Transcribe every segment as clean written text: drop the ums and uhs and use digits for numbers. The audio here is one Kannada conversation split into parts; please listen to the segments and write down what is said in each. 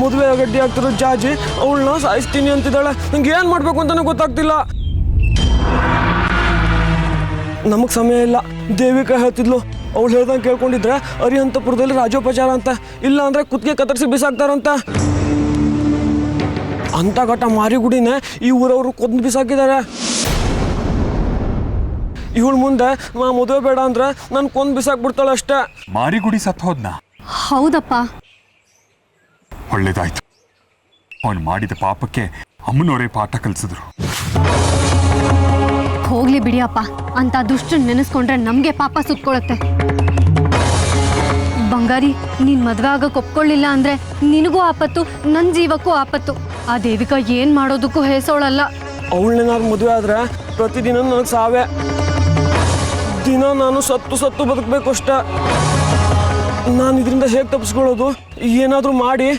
ಮದುವೆ ಗಡ್ಡಿ ಆಗ್ತಿರೋ ಜಾಜಿ ಅವಳನ್ನ ಸಾಯಿಸ್ತೀನಿ ಅಂತಿದ್ದಾಳೆ. ನಂಗೆ ಏನು ಮಾಡಬೇಕು ಅಂತಾನೆ ಗೊತ್ತಾಗ್ತಿಲ್ಲ. ನಮಗೆ ಸಮಯ ಇಲ್ಲ. ದೇವಿಕಾ ಹೇಳ್ತಿದ್ಲು, ಅವಳು ಹೇಳ್ದಂಗೆ ಕೇಳ್ಕೊಂಡಿದ್ರೆ ಅರಿಹಂತಪುರದಲ್ಲಿ ರಾಜೋಪಚಾರ ಅಂತ, ಇಲ್ಲ ಅಂದ್ರೆ ಕುತ್ತಿಗೆ ಕತ್ತರಿಸಿ ಬಿಸಾಕ್ತಾರಂತ. ಅಂತ ಘಟ ಮಾರಿಗುಡಿನೇ ಈ ಊರವರು ಕೊಂದು ಬಿಸಾಕಿದ್ದಾರೆ. ಇವಳು ಮುಂದೆ ನಾ ಮದುವೆ ಬೇಡ ಅಂದ್ರೆ ನಾನು ಕೊಂದು ಬಿಸಾಕ್ಬಿಡ್ತಾಳೆ ಅಷ್ಟೇ. ಮಾರಿಗುಡಿ ಸತ್ತು ಹೋದ್ನಾ? ಹೌದಪ್ಪ. ಒಳ್ಳೇದಾಯ್ತು. ಅವನು ಮಾಡಿದ ಪಾಪಕ್ಕೆ ಅಮ್ಮನವರೇ ಪಾಠ ಕಲಿಸಿದ್ರು. ಹೋಗ್ಲಿ ಬಿಡಿಯಪ್ಪ, ಅಂತ ದುಷ್ಟ ನೆನೆಸ್ಕೊಂಡ್ರೆ ನಮ್ಗೆ ಪಾಪ ಸುತ್ಕೊಳತ್ತೆ. ಬಂಗಾರಿ, ನೀನ್ ಮದ್ವೆ ಆಗಕ್ಕೆ ಒಪ್ಕೊಳ್ಳಿಲ್ಲ ಅಂದ್ರೆ ನಿನಗೂ ಆಪತ್ತು, ನನ್ನ ಜೀವಕ್ಕೂ ಆಪತ್ತು. ಆ ದೇವಿಕಾ ಏನ್ ಮಾಡೋದಕ್ಕೂ ಹೇಸೋಳಲ್ಲ. ಅವಳನ್ನೇನಾದ್ರು ಮದುವೆ ಆದ್ರೆ ಪ್ರತಿದಿನ ನನಗೆ ಸಾವೇ. ದಿನ ನಾನು ಸತ್ತು ಬದುಕಬೇಕು ಅಷ್ಟೇ. ನಾನು ಇದರಿಂದ ಹೇಗೆ ತಪ್ಪಿಸ್ಕೊಳ್ಳೋದು? ಏನಾದರೂ ಮಾಡಿ.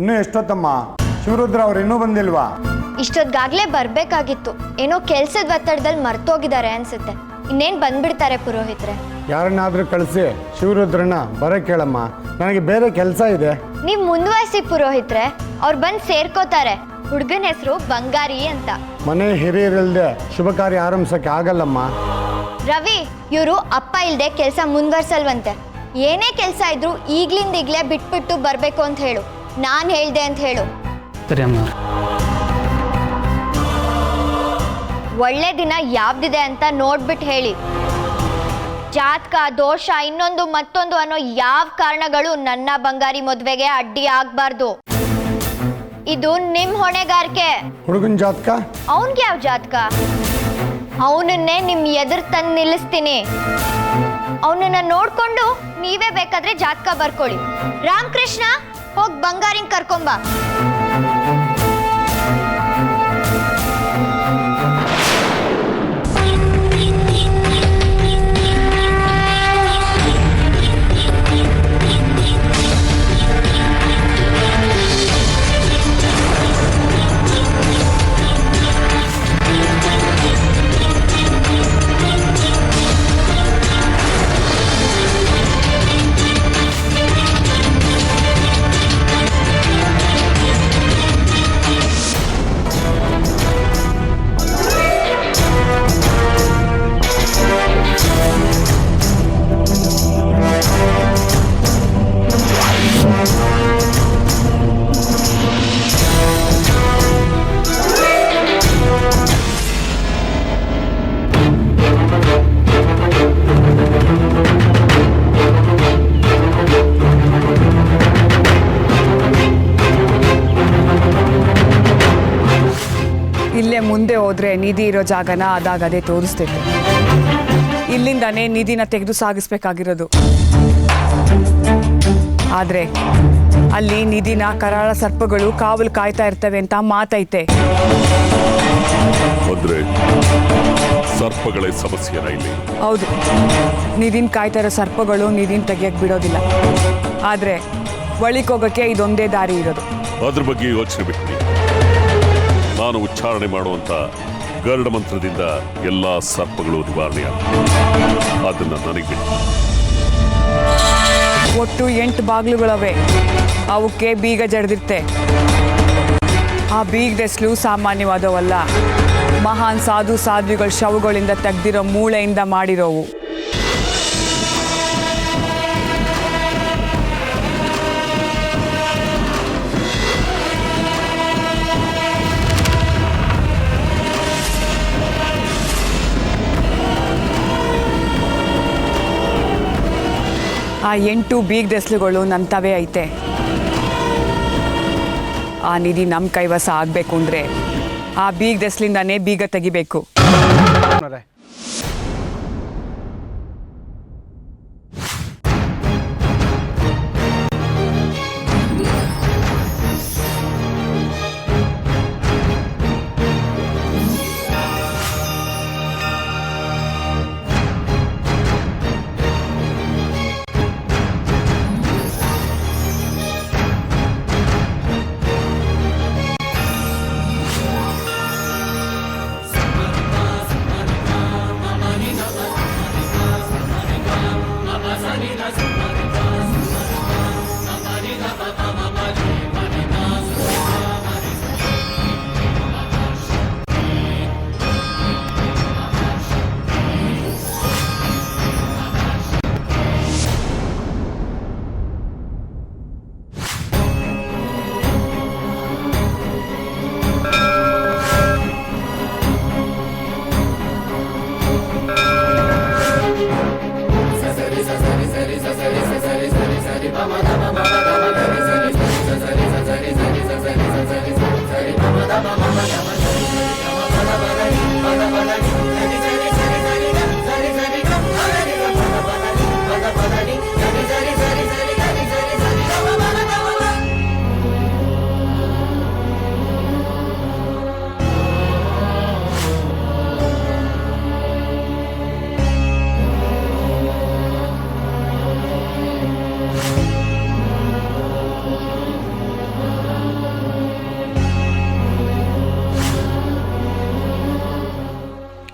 ಇನ್ನೂ ಎಷ್ಟೊತ್ತಮ್ಮ? ಶಿವರುದ್ರ ಅವ್ರು ಇನ್ನೂ ಬಂದಿಲ್ವಾ? ಇಷ್ಟೊತ್ತಿಗಾಗ್ಲೇ ಬರ್ಬೇಕಾಗಿತ್ತು. ಏನೋ ಕೆಲ್ಸದ ಒತ್ತಡದಲ್ಲಿ ಮರ್ತೋಗಿದ್ದಾರೆ ಅನ್ಸುತ್ತೆ. ಇನ್ನೇನ್ ಬಂದ್ಬಿಡ್ತಾರೆ ಪುರೋಹಿತ್ರೆ. ಯಾರನ್ನಾದ್ರೂ ಕಳಿಸಿ ಶಿವರುದ್ರನ ಬರ ಕೇಳಮ್ಮ, ನನಗೆ ಬೇರೆ ಕೆಲಸ ಇದೆ. ನೀವ್ ಮುಂದುವರಿಸಿ ಪುರೋಹಿತ್ರೆ, ಅವ್ರು ಬಂದ್ ಸೇರ್ಕೋತಾರೆ. ಹುಡುಗನ ಹೆಸರು ಬಂಗಾರಿ ಅಂತ. ಮನೆ ಹಿರಿಯರಿಲ್ದೆ ಶುಭ ಕಾರ್ಯ ಆರಂಭಿಸಕ್ಕೆ ಆಗಲ್ಲಮ್ಮ. ರವಿ, ಇವರು ಅಪ್ಪ ಇಲ್ದೆ ಕೆಲಸ ಮುಂದುವರ್ಸಲ್ವಂತೆ. ಏನೇ ಕೆಲಸ ಇದ್ರು ಈಗ್ಲಿಂದ ಬಿಟ್ಬಿಟ್ಟು ಬರ್ಬೇಕು ಅಂತ ಹೇಳು. ನಾನ್ ಹೇಳ್ದೆ ಅಂತ ಹೇಳು. ಸರಿ ಅಮ್ಮ. ಒಳ್ಳೆ ದಿನ ಯಾವ್ದಿದೆ ಅಂತ ನೋಡ್ಬಿಟ್ಟು ಹೇಳಿ. ಜಾತಕ, ದೋಷ, ಇನ್ನೊಂದು ಮತ್ತೊಂದು ಅನ್ನೋ ಯಾವ ಕಾರಣಗಳು ನನ್ನ ಬಂಗಾರಿ ಮದ್ವೆಗೆ ಅಡ್ಡಿ ಆಗ್ಬಾರ್ದು. ಇದು ನಿಮ್ ಹೊಣೆಗಾರಿಕೆ. ಹುಡುಗನ ಜಾತಕ? ಅವನ್ಗೆ ಯಾವ ಜಾತಕ? ಅವನನ್ನೇ ನಿಮ್ ಎದುರು ತಂದು ನಿಲ್ಲಿಸ್ತೀನಿ. ಅವನನ್ನ ನೋಡ್ಕೊಂಡು ನೀವೇ ಬೇಕಾದ್ರೆ ಜಾತಕ ಬರ್ಕೊಳ್ಳಿ. ರಾಮಕೃಷ್ಣ, ಹೋಗ್ ಬಂಗಾರಿನ್ ಕರ್ಕೊಂಬ. ಇಲ್ಲೇ ಮುಂದೆ ಹೋದ್ರೆ ನಿಧಿ ಇರೋ ಜಾಗನ ಅದಾಗದೇ ತೋರಿಸ್ತೈತೆ. ಇಲ್ಲಿಂದಾನೇ ನಿಧಿನ ತೆಗೆದು ಸಾಗಿಸ್ಬೇಕಾಗಿರೋದು. ಆದ್ರೆ ಅಲ್ಲಿ ನಿಧಿನ ಕರಾಳ ಸರ್ಪಗಳು ಕಾವಲು ಕಾಯ್ತಾ ಇರ್ತವೆ ಅಂತ ಮಾತೈತೆ. ಸರ್ಪಗಳೇ ಸಮಸ್ಯೆನ ಇಲ್ಲಿ? ಹೌದು, ನಿಧಿನ್ ಕಾಯ್ತಾ ಇರೋ ಸರ್ಪಗಳು ನಿಧಿನ್ ತೆಗಿಯಕ್ ಬಿಡೋದಿಲ್ಲ. ಆದ್ರೆ ಒಳಿಕ್ ಹೋಗಕ್ಕೆ ಇದೊಂದೇ ದಾರಿ ಇರೋದು. ಅದ್ರ ಬಗ್ಗೆ ಯೋಚನೆ ಬಿಟ್ಟು ನಾನು ಉಚ್ಚಾರಣೆ ಮಾಡುವಂತ ಗರುಡ ಮಂತ್ರದಿಂದ ಎಲ್ಲಾ ಸರ್ಪಗಳು ನಿವಾರಣೆಯಾಗುತ್ತೆ. ಅದನ್ನ ನನಗೆ ಬಿಟ್ಟು. ಒಟ್ಟು 8 ಬಾಗಿಲುಗಳವೆ. ಅವಕ್ಕೆ ಬೀಗ ಜಡ್ದಿರ್ತೆ. ಆ ಬೀಗದೆಸ್ಲು ಸಾಮಾನ್ಯವಾದವಲ್ಲ. ಮಹಾನ್ ಸಾಧು ಸಾಧ್ವಿಗಳ ಶವಗಳಿಂದ ತೆಗ್ದಿರೋ ಮೂಳೆಯಿಂದ ಮಾಡಿರೋವು. ಆ 8 ಬೀಗ್ ದೆಸ್ಲುಗಳು ನಂತವೇ ಐತೆ. ಆ ನಿಧಿ ನಮ್ಮ ಕೈವಸ ಆಗಬೇಕು ಅಂದರೆ ಆ ಬೀಗ್ ದೆಸ್ಲಿಂದಾನೇ ಬೀಗ ತೆಗಿಬೇಕು.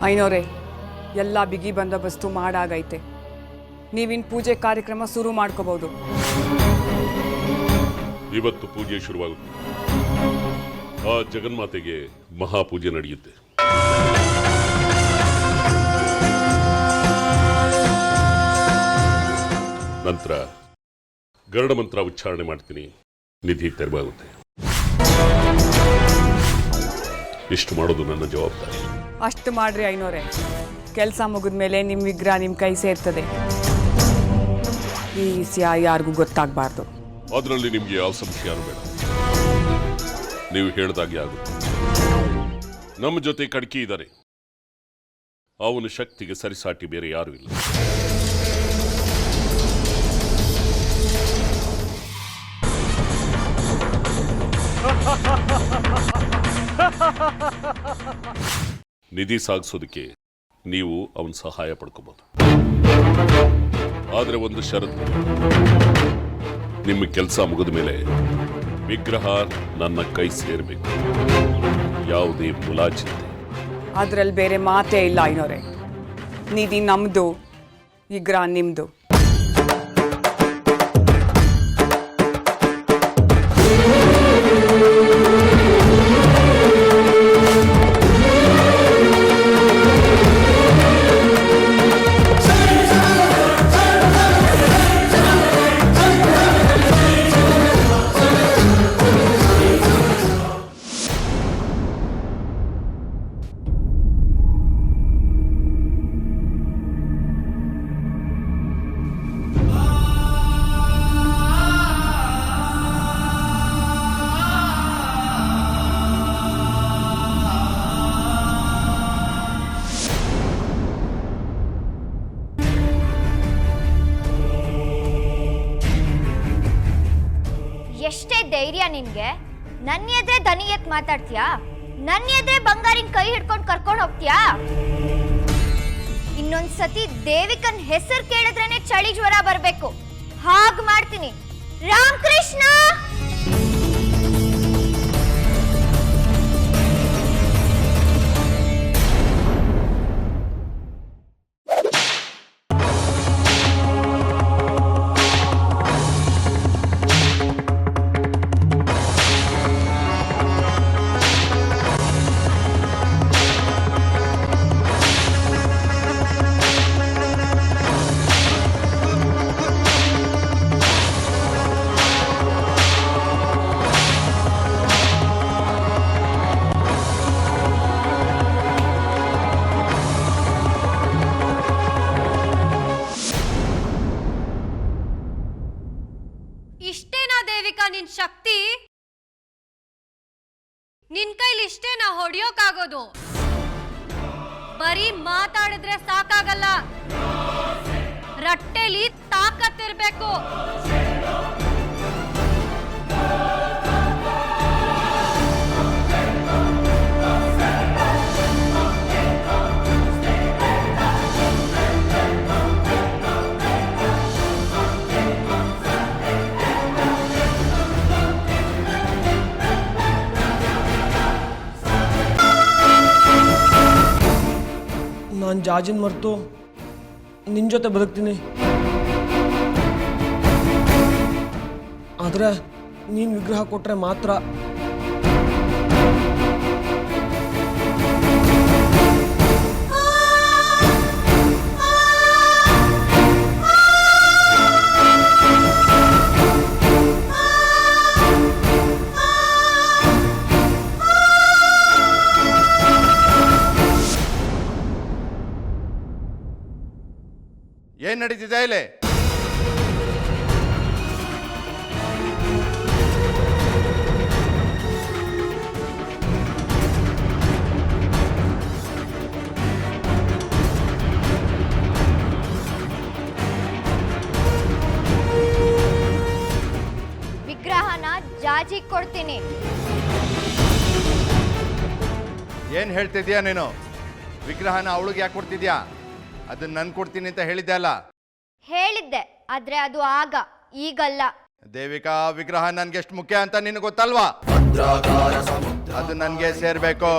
ಐನೋರೆ, ಎಲ್ಲ ಬಿಗಿ ಬಂದೋಬಸ್ತು ಮಾಡಾಗೈತೆ. ನೀವಿನ್ ಪೂಜೆ ಕಾರ್ಯಕ್ರಮ ಶುರು ಮಾಡ್ಕೋಬಹುದು. ಇವತ್ತು ಪೂಜೆ ಶುರುವಾಗುತ್ತೆ. ಆ ಜಗನ್ಮಾತೆಗೆ ಮಹಾಪೂಜೆ ನಡೆಯುತ್ತೆ. ನಂತರ ಗರುಡ ಮಂತ್ರ ಉಚ್ಚಾರಣೆ ಮಾಡ್ತೀನಿ. ನಿಧಿ ತೆರವಾಗುತ್ತೆ. ಇಷ್ಟು ಮಾಡೋದು ನನ್ನ ಜವಾಬ್ದಾರಿ. ಅಷ್ಟು ಮಾಡ್ರಿ ಐನೋರೆ. ಕೆಲಸ ಮುಗಿದ್ಮೇಲೆ ನಿಮ್ಮ ವಿಗ್ರಹ ನಿಮ್ಮ ಕೈ ಸೇರ್ತದೆ. ಈ ವಿಷಯ ಯಾರಿಗೂ ಗೊತ್ತಾಗಬಾರ್ದು. ಅದರಲ್ಲಿ ನಿಮ್ಗೆ ಯಾವ ಸಂಶಯನೂ ಬೇಡ. ನೀವು ಹೇಳ್ದಾಗೆ ಆಗುತ್ತೆ. ನಮ್ಮ ಜೊತೆ ಕಡ್ಕಿ ಇದ್ದಾರೆ. ಅವನ ಶಕ್ತಿಗೆ ಸರಿಸಾಟಿ ಬೇರೆ ಯಾರೂ ಇಲ್ಲ. ನಿಧಿ ಸಾಗಿಸೋದಕ್ಕೆ ನೀವು ಅವನ ಸಹಾಯ ಪಡ್ಕೋಬಹುದು. ಆದರೆ ಒಂದು ಷರತ್ತು, ನಿಮ್ಮ ಕೆಲಸ ಮುಗಿದ ಮೇಲೆ ವಿಗ್ರಹ ನನ್ನ ಕೈ ಸೇರಬೇಕು. ಯಾವುದೇ ಮುಲಾಜಿಲ್ಲ. ಅದ್ರಲ್ಲಿ ಬೇರೆ ಮಾತೇ ಇಲ್ಲ ಐನೋರೆ. ನಿಧಿ ನಮ್ದು, ವಿಗ್ರಹ ನಿಮ್ದು. ಎಷ್ಟೇ ಧೈರ್ಯ ನಿನ್ಗೆ? ನನ್ನ ಎದ್ರೆ ದನಿ ಎತ್ ಮಾತಾಡ್ತೀಯಾ? ನನ್ನ ಎದ್ರೆ ಬಂಗಾರಿನ ಕೈ ಹಿಡ್ಕೊಂಡು ಕರ್ಕೊಂಡು ಹೋಗ್ತೀಯಾ? ಇನ್ನೊಂದ್ಸತಿ ದೇವಿಕನ್ ಹೆಸರು ಕೇಳಿದ್ರೇನೆ ಚಳಿ ಜ್ವರ ಬರ್ಬೇಕು. ಹಾಗ್ ಮಾಡ್ತೀನಿ. ರಾಮಕೃಷ್ಣ! ನಿನ್ ಕೈಲಿ ಇಷ್ಟೇ ನಾ ಹೊಡಿಯೋಕಾಗೋದು. ಬರೀ ಮಾತಾಡಿದ್ರೆ ಸಾಕಾಗಲ್ಲ, ರಟ್ಟೆಲಿ ತಾಕತ್ತಿರ್ಬೇಕು. ನಾನು ಜಾಜಿನ ಮರೆತು ನಿನ್ನ ಜೊತೆ ಬದುಕ್ತೀನಿ. ಆದರೆ ನೀನು ವಿಗ್ರಹ ಕೊಟ್ಟರೆ ಮಾತ್ರ. ಏನ್ ನಡೀತಿದೆ ಇಲ್ಲಿ? ವಿಗ್ರಹನ ಜಾಜಿಗೆ ಕೊಡ್ತೀನಿ. ಏನ್ ಹೇಳ್ತಿದ್ಯಾ ನೀನು? ವಿಗ್ರಹನ ಅವಳಿಗೆ ಯಾಕೆ ಕೊಡ್ತಿದ್ಯಾ? ಅದನ್ನ ನನ್ ಕೊಡ್ತೀನಿ ಅಂತ ಹೇಳಿದ್ದೆ ಅಲ್ಲ? ಹೇಳಿದ್ದೆ, ಆದ್ರೆ ಅದು ಆಗ, ಈಗಲ್ಲ. ದೇವಿಕಾ, ವಿಗ್ರಹ ನನ್ಗೆ ಎಷ್ಟು ಮುಖ್ಯ ಅಂತ ನಿನಗೆ ಗೊತ್ತಲ್ವಾ? ಅದು ನನ್ಗೆ ಸೇರ್ಬೇಕು.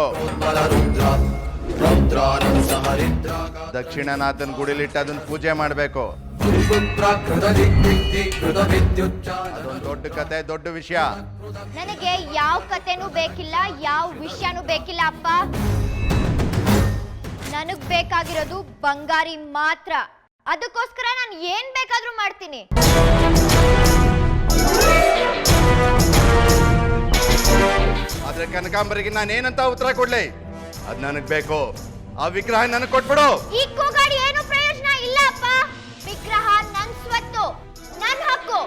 ದಕ್ಷಿಣನಾಥನ್ ಗುಡಿಲಿಟ್ಟು ಅದನ್ನ ಪೂಜೆ ಮಾಡ್ಬೇಕು. ಅದೊಂದು ದೊಡ್ಡ ಕತೆ, ದೊಡ್ಡ ವಿಷಯ. ನನಗೆ ಯಾವ ಕತೆನೂ ಬೇಕಿಲ್ಲ, ಯಾವ ವಿಷಯನೂ ಬೇಕಿಲ್ಲ ಅಪ್ಪ. ನನಗ್ ಬೇಕಾಗಿರೋದು ಬಂಗಾರಿ ಮಾತ್ರ. ಅದಕ್ಕೋಸ್ಕರ ನಾನು ಏನ್ ಬೇಕಾದ್ರೂ ಮಾಡ್ತೀನಿ. ಆದ್ರೆ ಕನಕಾಂಬರಿಗೆ ನಾನು ಏನಂತ ಉತ್ತರ ಕೊಡ್ಲಿ? ಅದ್ ನನಗ್ ಬೇಕು. ಆ ವಿಗ್ರಹ ನನಗ್ ಕೊಟ್ಬಿಡು. ಈ ಕೂಗಾಡಿ ಏನು ಪ್ರಯೋಜನ ಇಲ್ಲ ಅಪ್ಪ. ವಿಗ್ರಹ ನನ್ ಸ್ವತ್ತು, ನನ್ ಹಕ್ಕು.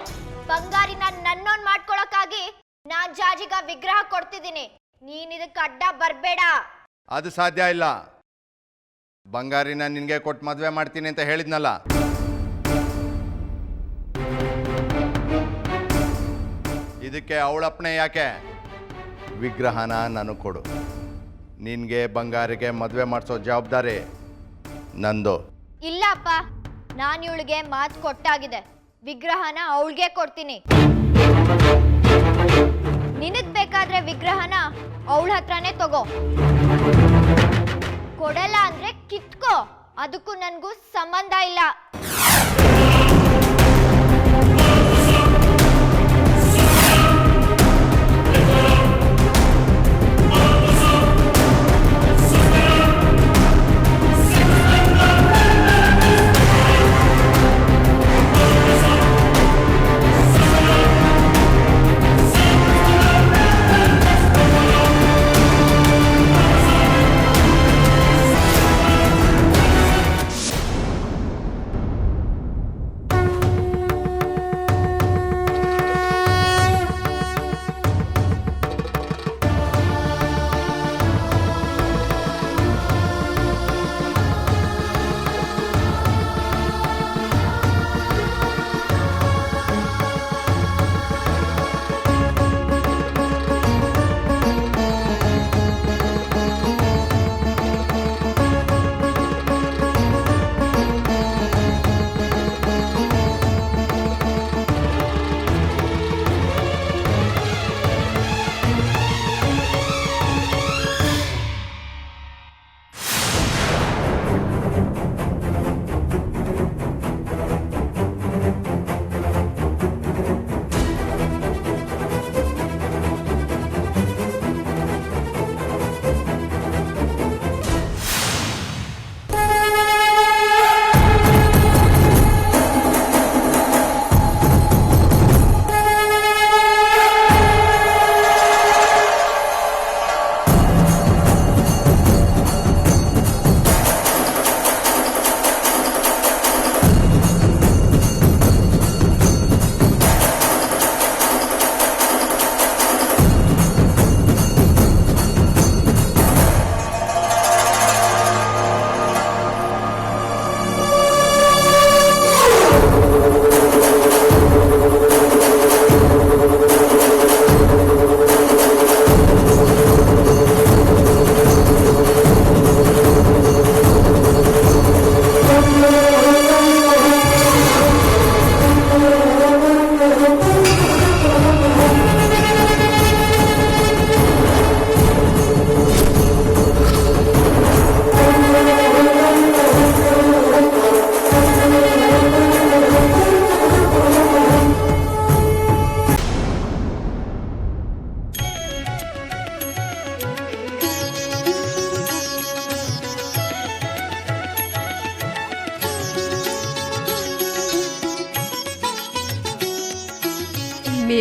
ಬಂಗಾರಿನ ನನ್ನೋನ್ ಮಾಡ್ಕೊಳಕ್ಕಾಗಿ ನಾನ್ ಜಾಜಿಗ ವಿಗ್ರಹ ಕೊಡ್ತಿದ್ದೀನಿ. ನೀನ್ ಇದಕ್ಕೆ ಅಡ್ಡ ಬರ್ಬೇಡ. ಅದು ಸಾಧ್ಯ ಇಲ್ಲ. ಬಂಗಾರಿನ ನಿನ್ಗೆ ಕೊಟ್ಟು ಮದ್ವೆ ಮಾಡ್ತೀನಿ ಅಂತ ಹೇಳಿದ್ನಲ್ಲ. ಇದಕ್ಕೆ ಅವಳಪ್ಪಣೆ ಯಾಕೆ? ವಿಗ್ರಹನ ನನಗೆ ಕೊಡು. ನಿನ್ಗೆ ಬಂಗಾರಿಗೆ ಮದ್ವೆ ಮಾಡಿಸೋ ಜವಾಬ್ದಾರಿ ನಂದು. ಇಲ್ಲ ಅಪ್ಪ, ನಾನು ಇವಳಿಗೆ ಮಾತು ಕೊಟ್ಟಾಗಿದೆ. ವಿಗ್ರಹನ ಅವಳಿಗೆ ಕೊಡ್ತೀನಿ. ನಿನಗ್ ಬೇಕಾದ್ರೆ ವಿಗ್ರಹನ ಅವಳ ಹತ್ರನೇ ತಗೋ. ಕೊಡಲ್ಲ ಅಂದ್ರೆ ಕಿತ್ಕೋ. ಅದಕ್ಕೂ ನನಗೂ ಸಂಬಂಧ ಇಲ್ಲ.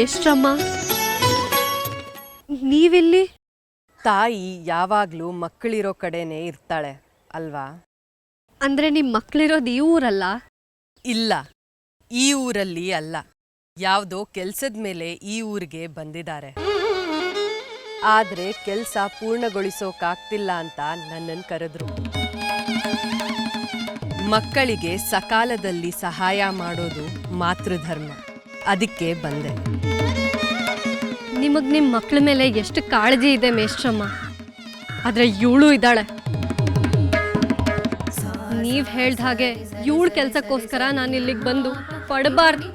ಮೇಷ್ಟ್ರಮ್ಮ, ನೀವಿಲ್ಲಿ? ತಾಯಿ ಯಾವಾಗಲೂ ಮಕ್ಕಳಿರೋ ಕಡೆನೇ ಇರ್ತಾಳೆ ಅಲ್ವಾ? ಅಂದ್ರೆ ನಿಮ್ ಮಕ್ಳಿರೋದು ಈ ಊರಲ್ಲ? ಇಲ್ಲ, ಈ ಊರಲ್ಲಿ ಅಲ್ಲ, ಯಾವುದೋ ಕೆಲ್ಸದ ಮೇಲೆ ಈ ಊರಿಗೆ ಬಂದಿದ್ದಾರೆ. ಆದ್ರೆ ಕೆಲ್ಸ ಪೂರ್ಣಗೊಳಿಸೋಕಾಗ್ತಿಲ್ಲ ಅಂತ ನನ್ನನ್ನು ಕರೆದ್ರು. ಮಕ್ಕಳಿಗೆ ಸಕಾಲದಲ್ಲಿ ಸಹಾಯ ಮಾಡೋದು ಮಾತೃಧರ್ಮ, ಅದಕ್ಕೆ ಬಂದೆ. ನಿಮಗ್ ನಿಮ್ ಮಕ್ಳ ಮೇಲೆ ಎಷ್ಟು ಕಾಳಜಿ ಇದೆ ಮೇಷ್ಟ್ರಮ್ಮ, ಆದ್ರೆ ಇವಳು ಇದ್ದಾಳೆ. ನೀವ್ ಹೇಳ್ದ ಹಾಗೆ ಇವಳ ಕೆಲ್ಸಕ್ಕೋಸ್ಕರ ನಾನು ಇಲ್ಲಿಗೆ ಬಂದು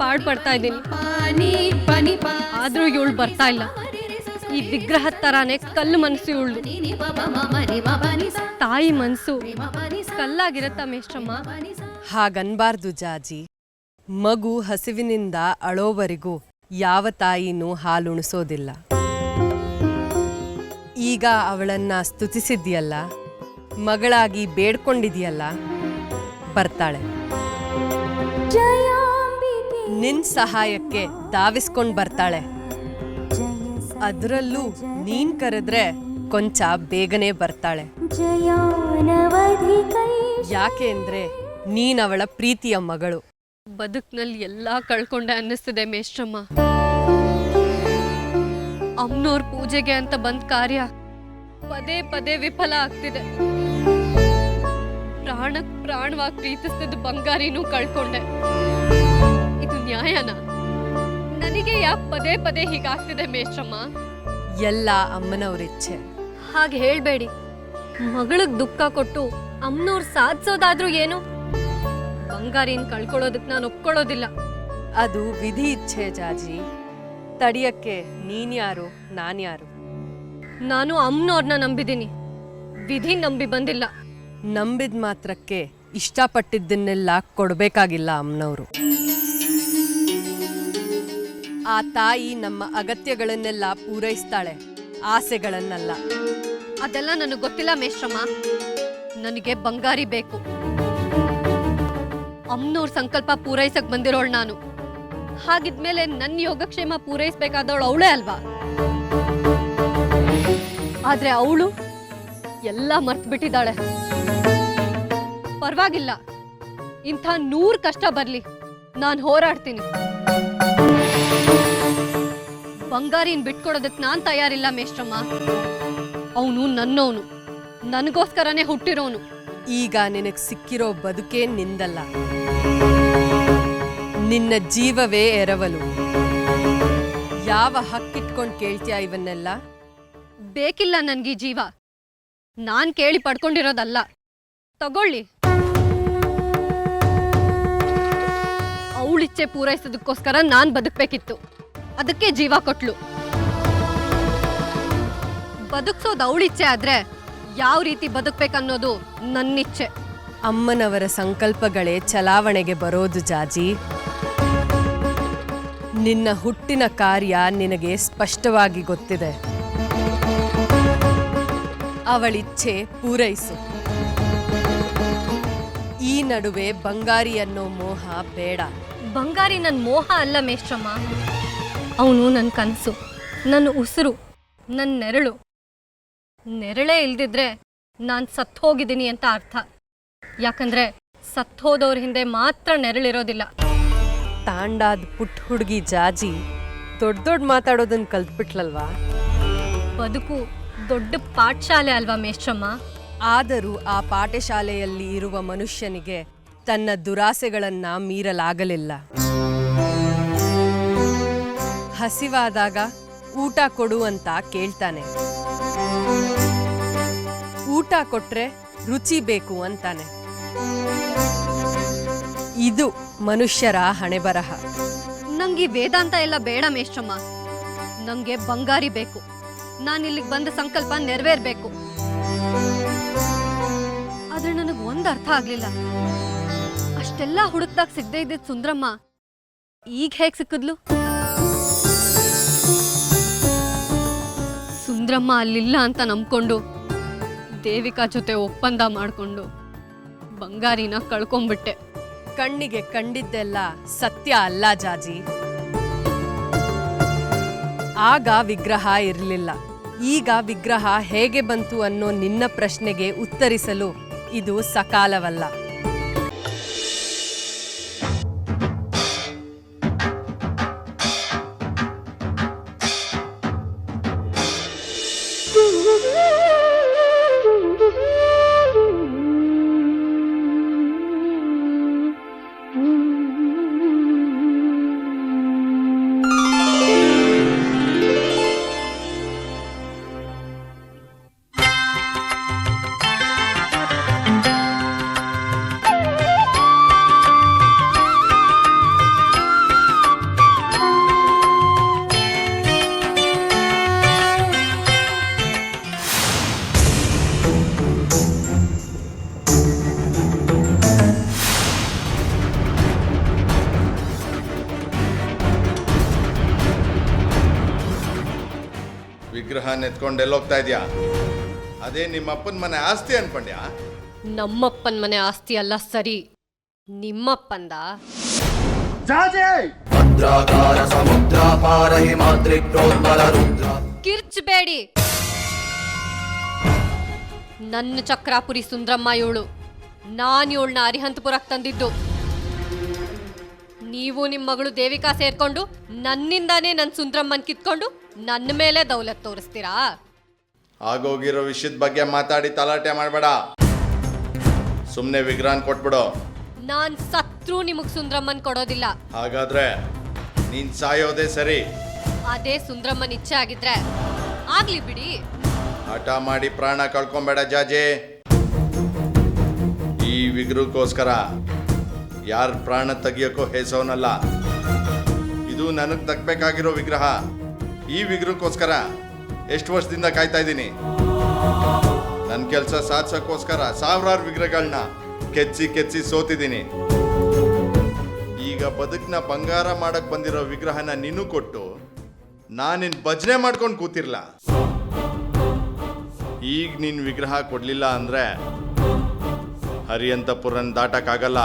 ಪಾಡ್ಪಡ್ತಾ ಇದ್ದೀನಿ. ಆದ್ರೂ ಇವಳು ಬರ್ತಾ ಇಲ್ಲ. ಈ ವಿಗ್ರಹ ತರಾನೇ ಕಲ್ಲು ಮನಸ್ಸು ಇವಳು. ತಾಯಿ ಮನಸ್ಸು ಕಲ್ಲಾಗಿರತ್ತ ಮೇಷ್ಟ್ರಮ್ಮ? ಹಾಗನ್ಬಾರ್ದು ಜಾಜಿ. ಮಗು ಹಸಿವಿನಿಂದ ಅಳೋವರೆಗೂ ಯಾವ ತಾಯಿನೂ ಹಾಲುಣಿಸೋದಿಲ್ಲ. ಈಗ ಅವಳನ್ನ ಸ್ತುತಿಸಿದ್ಯಲ್ಲ, ಮಗಳಾಗಿ ಬೇಡ್ಕೊಂಡಿದ್ಯಲ್ಲ, ಬರ್ತಾಳೆ. ನಿನ್ ಸಹಾಯಕ್ಕೆ ಧಾವಿಸ್ಕೊಂಡ್ ಬರ್ತಾಳೆ. ಅದರಲ್ಲೂ ನೀನ್ ಕರೆದ್ರೆ ಕೊಂಚ ಬೇಗನೆ ಬರ್ತಾಳೆ. ಯಾಕೆ ಅಂದ್ರೆ ನೀನ್ ಅವಳ ಪ್ರೀತಿಯ ಮಗಳು. ಬದುಕ್ನಲ್ಲಿ ಎಲ್ಲಾ ಕಳ್ಕೊಂಡೆ ಅನ್ನಿಸ್ತಿದೆ ಮೇಷ್ಟ್ರಮ್ಮ. ಅಮ್ಮನವ್ರ ಪೂಜೆಗೆ ಅಂತ ಬಂದ ಕಾರ್ಯ ಪದೇ ಪದೇ ವಿಫಲ ಆಗ್ತಿದೆ. ಪ್ರಾಣವಾಗಿ ಪ್ರೀತಿಸ್ತಿದ್ದ ಬಂಗಾರಿನೂ ಕಳ್ಕೊಂಡೆ. ಇದು ನ್ಯಾಯನಾ? ನನಗೆ ಯಾಕೆ ಪದೇ ಪದೇ ಹೀಗಾಗ್ತಿದೆ ಮೇಷ್ಟ್ರಮ್ಮ? ಎಲ್ಲ ಅಮ್ಮನವ್ರಿಚ್ಛೆ. ಹಾಗೆ ಹೇಳ್ಬೇಡಿ. ಮಗಳಿಗೆ ದುಃಖ ಕೊಟ್ಟು ಅಮ್ಮನವ್ರು ಸಾಧಿಸೋದಾದ್ರೂ ಏನು? ಬಂಗಾರಿನ ಕಳ್ಕೊಳ್ಳೋದಕ್ಕೆ ನಾನು ಒಪ್ಕೊಳ್ಳೋದಿಲ್ಲ. ಅದು ವಿಧಿ ಇಚ್ಛೆ ಜಾಜಿ. ತಡಿಯಕ್ಕೆ ನೀನ್ಯಾರು ನಾನ್ಯಾರು? ನಾನು ಅಮ್ಮನವ್ರನ್ನ ನಂಬಿದ್ದೀನಿ, ವಿಧಿ ನಂಬಿ ಬಂದಿಲ್ಲ. ನಂಬಿದ ಮಾತ್ರಕ್ಕೆ ಇಷ್ಟಪಟ್ಟಿದ್ದನ್ನೆಲ್ಲ ಕೊಡ್ಬೇಕಾಗಿಲ್ಲ ಅಮ್ಮನವರು. ಆ ತಾಯಿ ನಮ್ಮ ಅಗತ್ಯಗಳನ್ನೆಲ್ಲ ಪೂರೈಸ್ತಾಳೆ, ಆಸೆಗಳನ್ನಲ್ಲ. ಅದೆಲ್ಲ ನನಗೆ ಗೊತ್ತಿಲ್ಲ ಮೇಷ್ಟ್ರಮ್ಮ. ನನಗೆ ಬಂಗಾರಿ ಬೇಕು. ಅಮ್ಮನವ್ರ ಸಂಕಲ್ಪ ಪೂರೈಸಕ್ ಬಂದಿರೋಳು ನಾನು. ಹಾಗಿದ್ಮೇಲೆ ನನ್ನ ಯೋಗಕ್ಷೇಮ ಪೂರೈಸ್ಬೇಕಾದವಳು ಅವಳೇ ಅಲ್ವಾ? ಆದ್ರೆ ಅವಳು ಎಲ್ಲ ಮರ್ತು ಬಿಟ್ಟಿದ್ದಾಳೆ. ಪರವಾಗಿಲ್ಲ, ಇಂಥ 100 ಕಷ್ಟ ಬರ್ಲಿ, ನಾನು ಹೋರಾಡ್ತೀನಿ. ಬಂಗಾರಿನ ಬಿಟ್ಕೊಡೋದಕ್ಕೆ ನಾನ್ ತಯಾರಿಲ್ಲ ಮೇಷ್ಟ್ರಮ್ಮ. ಅವನು ನನ್ನವನು, ನನಗೋಸ್ಕರನೇ ಹುಟ್ಟಿರೋನು. ಈಗ ನಿನಗ್ ಸಿಕ್ಕಿರೋ ಬದುಕೇ ನಿಂದಲ್ಲ, ನಿನ್ನ ಜೀವವೇ ಎರವಲು. ಯಾವ ಹಕ್ಕಿಟ್ಕೊಂಡು ಕೇಳ್ತೀಯ ಇವನ್ನೆಲ್ಲ? ಬೇಕಿಲ್ಲ ನನ್ಗೀ ಜೀವ. ನಾನ್ ಕೇಳಿ ಪಡ್ಕೊಂಡಿರೋದಲ್ಲ, ತಗೊಳ್ಳಿ. ಅವಳಿಚ್ಛೆ ಪೂರೈಸೋದಕ್ಕೋಸ್ಕರ ನಾನ್ ಬದುಕ್ಬೇಕಿತ್ತು, ಅದಕ್ಕೆ ಜೀವ ಕೊಟ್ಲು. ಬದುಕ್ಸೋದು ಅವಳಿಚ್ಛೆ ಆದ್ರೆ ಯಾವ ರೀತಿ ಬದುಕ್ಬೇಕನ್ನೋದು ನನ್ನಿಚ್ಛೆ. ಅಮ್ಮನವರ ಸಂಕಲ್ಪಗಳೇ ಚಲಾವಣೆಗೆ ಬರೋದು ಜಾಜಿ. ನಿನ್ನ ಹುಟ್ಟಿನ ಕಾರ್ಯ ನಿನಗೆ ಸ್ಪಷ್ಟವಾಗಿ ಗೊತ್ತಿದೆ. ಅವಳಿಚ್ಛೆ ಪೂರೈಸು. ಈ ನಡುವೆ ಬಂಗಾರಿ ಅನ್ನೋ ಮೋಹ ಬೇಡ. ಬಂಗಾರಿ ನನ್ನ ಮೋಹ ಅಲ್ಲ ಮೇಷ್ಟ್ರಮ್ಮ. ಅವನು ನನ್ನ ಕನಸು, ನನ್ನ ಉಸಿರು, ನನ್ನ ನೆರಳು. ನೆರಳೇ ಇಲ್ದಿದ್ರೆ ನಾನು ಸತ್ತು ಹೋಗಿದ್ದೀನಿ ಅಂತ ಅರ್ಥ. ಯಾಕಂದ್ರೆ ಸತ್ತು ಹೋದವ್ರ ಹಿಂದೆ ಮಾತ್ರ ನೆರಳಿರೋದಿಲ್ಲ. ತಾಂಡಾದ ಪುಟ್ಟ ಹುಡುಗಿ ಜಾಜಿ ದೊಡ್ಡ ಮಾತಾಡೋದನ್ನ ಕಲ್ತ್ಬಿಟ್ಲಲ್ವಾ? ಬದುಕು ದೊಡ್ಡ ಪಾಠಶಾಲೆ ಅಲ್ವಾ ಮೇಷ್ಟ್ರಮ್ಮ? ಆದರೂ ಆ ಪಾಠಶಾಲೆಯಲ್ಲಿ ಇರುವ ಮನುಷ್ಯನಿಗೆ ತನ್ನ ದುರಾಸೆಗಳನ್ನ ಮೀರಲಾಗಲಿಲ್ಲ. ಹಸಿವಾದಾಗ ಊಟ ಕೊಡು ಅಂತ ಕೇಳ್ತಾನೆ. ಊಟ ಕೊಟ್ರೆ ರುಚಿ ಬೇಕು ಅಂತಾನೆ. ಇದು ಮನುಷ್ಯರ ಹಣೆಬರಹ. ನಂಗೆ ವೇದಾಂತ ಎಲ್ಲ ಬೇಡ ಮೇಷ್ಟ್ರಮ್ಮ. ನಂಗೆ ಬಂಗಾರಿ ಬೇಕು. ನಾನಿಲ್ಲಿಗೆ ಬಂದ ಸಂಕಲ್ಪ ನೆರವೇರ್ಬೇಕು. ಆದ್ರೆ ನನಗೆ ಒಂದು ಅರ್ಥ ಆಗ್ಲಿಲ್ಲ. ಅಷ್ಟೆಲ್ಲ ಹುಡುಕ್ದಾಗ ಸಿಗದೆ ಇದ್ದಿದ್ ಸುಂದ್ರಮ್ಮ ಈಗ ಹೇಗ್ ಸಿಕ್ಕಿದ್ಲು? ಸುಂದ್ರಮ್ಮ ಅಲ್ಲಿಲ್ಲ ಅಂತ ನಂಬ್ಕೊಂಡು ದೇವಿಕಾ ಜೊತೆ ಒಪ್ಪಂದ ಮಾಡ್ಕೊಂಡು ಬಂಗಾರಿನ ಕಳ್ಕೊಂಡ್ಬಿಟ್ಟೆ. ಕಣ್ಣಿಗೆ ಕಂಡಿದ್ದೆಲ್ಲ ಸತ್ಯ ಅಲ್ಲ ಜಾಜಿ. ಆಗ ವಿಗ್ರಹ ಇರಲಿಲ್ಲ. ಈಗ ವಿಗ್ರಹ ಹೇಗೆ ಬಂತು ಅನ್ನೋ ನಿನ್ನ ಪ್ರಶ್ನೆಗೆ ಉತ್ತರಿಸಲು ಇದು ಸಕಾಲವಲ್ಲ. ವಿಗ್ರಹ ನೆತ್ಕೊಂಡು ಎಲ್ಲೋಗ್ತಾ ಇದ್ಯಾ? ಅದೇ ನಿಮ್ಮ ಅಪ್ಪನ ಮನೆ ಆಸ್ತಿ ಅನ್ಕೊಂಡ್ಯಾ? ನಮ್ಮಪ್ಪನ ಮನೆ ಆಸ್ತಿ ಅಲ್ಲ ಸರಿ, ನಿಮ್ಮಪ್ಪಂದ. ಕಿರ್ಚ್ಬೇಡಿ. ನನ್ನ ಚಕ್ರಾಪುರಿ ಸುಂದ್ರಮ್ಮ ಇವಳು. ನಾನು ಇವಳನ್ನ ಅರಿಹಂತಪುರಕ್ಕೆ ತಂದಿದ್ದು. ನೀವು ನಿಮ್ಮ ಮಗಳು ದೇವಿಕಾ ಸೇರ್ಕೊಂಡು ನನ್ನಿಂದಾನೇ ನನ್ನ ಸುಂದ್ರಮ್ಮನ್ ಕಿತ್ಕೊಂಡು ನನ್ನ ಮೇಲೆ ದೌಲತ್ ತೋರಿಸ್ತೀರಾ? ಆಗೋಗಿರೋ ವಿಷಯದ ಬಗ್ಗೆ ಮಾತಾಡಿ ತಲಾಟೆ ಮಾಡಬೇಡ. ಸುಮ್ಮನೆ ವಿಗ್ರಹನ್ ಕೊಟ್ಬಿಡು. ನಾನ್ ಸತ್ರು ನಿಮಗ್ ಸುಂದ್ರಮ್ಮನ್ ಕೊಡೋದಿಲ್ಲ. ಹಾಗಾದ್ರೆ ನೀನ್ ಸಾಯೋದೇ ಸರಿ. ಅದೇ ಸುಂದ್ರಮ್ಮನ್ ಇಚ್ಛೆ ಆಗಿದ್ರೆ ಆಗ್ಲಿ ಬಿಡಿ. ಹಠ ಮಾಡಿ ಪ್ರಾಣ ಕಳ್ಕೊಂಬೇಡ ಜಾಜೆ. ಈ ವಿಗ್ರಹಕ್ಕೋಸ್ಕರ ಯಾರ ಪ್ರಾಣ ತೆಗಿಯೋಕ್ಕೋ ಹೇಸೋನಲ್ಲ. ಇದು ನನಗೆ ತಗ್ಬೇಕಾಗಿರೋ ವಿಗ್ರಹ. ಈ ವಿಗ್ರಹಕ್ಕೋಸ್ಕರ ಎಷ್ಟು ವರ್ಷದಿಂದ ಕಾಯ್ತಾ ಇದ್ದೀನಿ. ನನ್ನ ಕೆಲಸ ಸಾಧಿಸೋಕ್ಕೋಸ್ಕರ ಸಾವಿರಾರು ವಿಗ್ರಹಗಳನ್ನ ಕೆಚ್ಚಿ ಸೋತಿದ್ದೀನಿ. ಈಗ ಬದುಕನ್ನ ಬಂಗಾರ ಮಾಡಕ್ ಬಂದಿರೋ ವಿಗ್ರಹನ ನೀನು ಕೊಟ್ಟು ನಾನಿನ್ ಭಜನೆ ಮಾಡ್ಕೊಂಡು ಕೂತಿರ್ಲ. ಈಗ ನೀನ್ ವಿಗ್ರಹ ಕೊಡ್ಲಿಲ್ಲ ಅಂದ್ರೆ ಹರಿಯಂತಪುರನ್ ದಾಟಕ್ಕಾಗಲ್ಲ.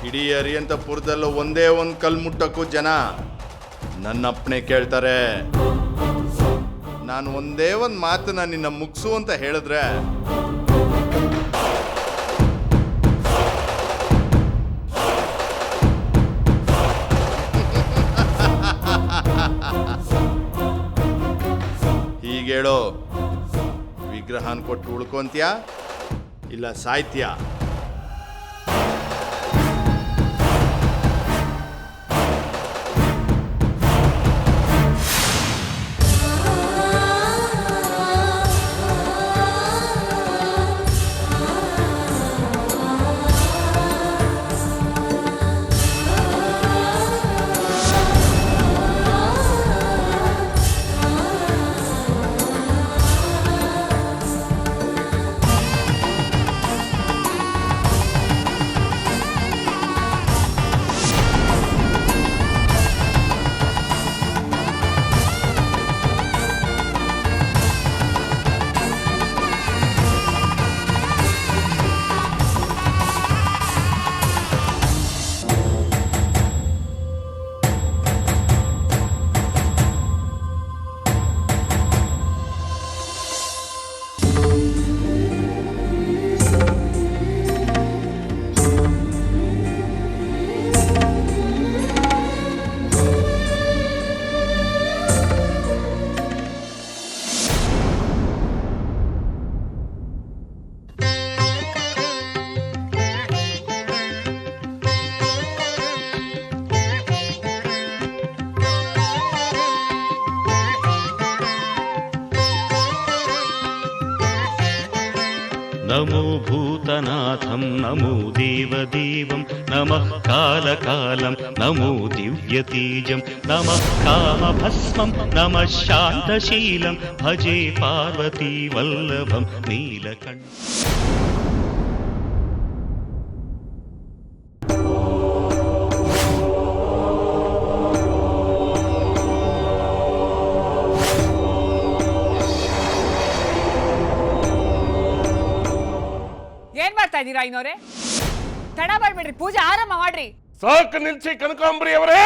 ಇಡೀ ಹರಿಯಂತಪುರದಲ್ಲೂ ಒಂದೇ ಒಂದು ಕಲ್ ಮುಟ್ಟಕ್ಕೂ ಜನ ನನ್ನಪ್ಪಣೆ ಕೇಳ್ತಾರೆ. ನಾನು ಒಂದೇ ಒಂದು ಮಾತನ್ನ ನಿನ್ನ ಮುಗಿಸು ಅಂತ ಹೇಳಿದ್ರೆ ಹೀಗೇಳೋ, ವಿಗ್ರಹನ್ ಕೊಟ್ಟು ಉಳ್ಕೊಂತೀಯಾ ಇಲ್ಲ ಸಾಯ್ತೀಯಾ? नमो भूतनाथं नमो देवदेवं नमः कालकालं नमो दिव्यतेजं नमः कामभस्मं नमः शान्तशीलं भजे पार्वती वल्लभं नीलकण्ठ। ಏನ್ ಮಾಡ್ತಾ ಇದ್ದೀರಾ ಐನೋರೆ? ತಡ ಮಾಡ್ಬೇಡ್ರಿ, ಪೂಜೆ ಆರಂಭ ಮಾಡ್ರಿ. ಸಾಕು ನಿಲ್ಸಿ ಕನಕಾಂಬರಿ ಅವರೇ.